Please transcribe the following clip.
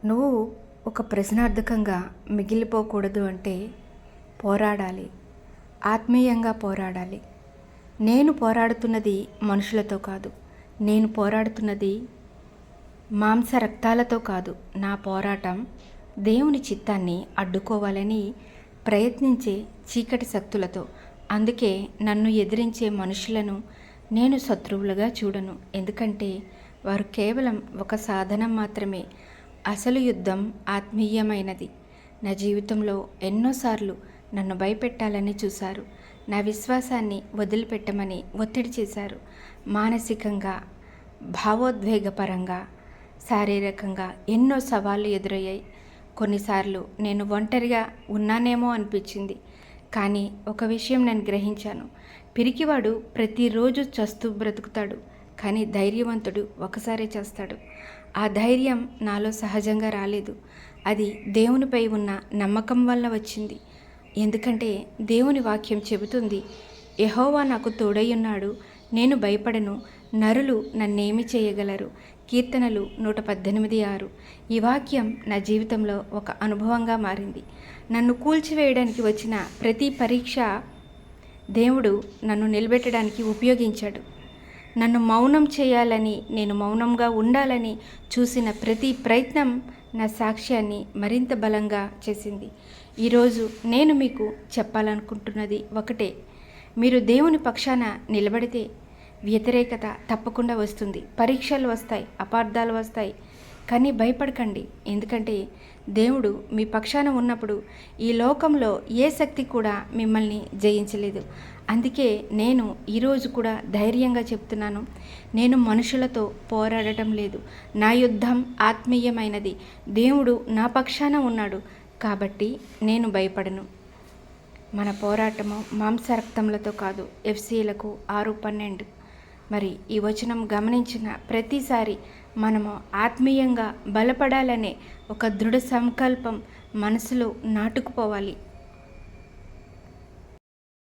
నువ్వు ఒక ప్రశ్నార్థకంగా మిగిలిపోకూడదు అంటే పోరాడాలి. ఆత్మీయంగా పోరాడాలి. నేను పోరాడుతున్నది మనుషులతో కాదు. నేను పోరాడుతున్నది మాంస రక్తాలతో కాదు. నా పోరాటం దేవుని చిత్తాన్ని అడ్డుకోవాలని ప్రయత్నించే చీకటి శక్తులతో. అందుకే నన్ను ఎదిరించే మనుషులను నేను శత్రువులుగా చూడను. ఎందుకంటే వారు కేవలం ఒక సాధనం మాత్రమే. అసలు యుద్ధం ఆత్మీయమైనది. నా జీవితంలో ఎన్నోసార్లు నన్ను భయపెట్టాలని చూశారు. నా విశ్వాసాన్ని వదిలిపెట్టమని ఒత్తిడి చేశారు. మానసికంగా, భావోద్వేగపరంగా, శారీరకంగా ఎన్నో సవాళ్ళు ఎదురయ్యాయి. కొన్నిసార్లు నేను ఒంటరిగా ఉన్నానేమో అనిపించింది. కానీ ఒక విషయం నేను గ్రహించాను. పిరికివాడు ప్రతిరోజు చస్తూ బ్రతుకుతాడు, కానీ ధైర్యవంతుడు ఒకసారే చేస్తాడు. ఆ ధైర్యం నాలో సహజంగా రాలేదు. అది దేవునిపై ఉన్న నమ్మకం వల్ల వచ్చింది. ఎందుకంటే దేవుని వాక్యం చెబుతుంది, యెహోవా నాకు తోడై ఉన్నాడు, నేను భయపడను, నరులు నన్నేమి చేయగలరు. కీర్తనలు 118:6. ఈ వాక్యం నా జీవితంలో ఒక అనుభవంగా మారింది. నన్ను కూల్చివేయడానికి వచ్చిన ప్రతి పరీక్ష దేవుడు నన్ను నిలబెట్టడానికి ఉపయోగించాడు. నన్ను మౌనం చేయాలని, నేను మౌనంగా ఉండాలని చూసిన ప్రతి ప్రయత్నం నా సాక్ష్యాన్ని మరింత బలంగా చేసింది. ఈరోజు నేను మీకు చెప్పాలనుకుంటున్నది ఒకటే. మీరు దేవుని పక్షాన నిలబడితే వ్యతిరేకత తప్పకుండా వస్తుంది. పరీక్షలు వస్తాయి, అపార్థాలు వస్తాయి, కానీ భయపడకండి. ఎందుకంటే దేవుడు మీ పక్షాన ఉన్నప్పుడు ఈ లోకంలో ఏ శక్తి కూడా మిమ్మల్ని జయించలేదు. అందుకే నేను ఈరోజు కూడా ధైర్యంగా చెప్తున్నాను, నేను మనుషులతో పోరాడటం లేదు. నా యుద్ధం ఆత్మీయమైనది. దేవుడు నా పక్షాన ఉన్నాడు కాబట్టి నేను భయపడను. మన పోరాటము మాంసరక్తములతో కాదు. ఎఫ్సీలకు 6:12. మరి ఈ వచనం గమనించిన ప్రతిసారి మనము ఆత్మీయంగా బలపడాలనే ఒక దృఢ సంకల్పం మనసులో నాటుకుపోవాలి.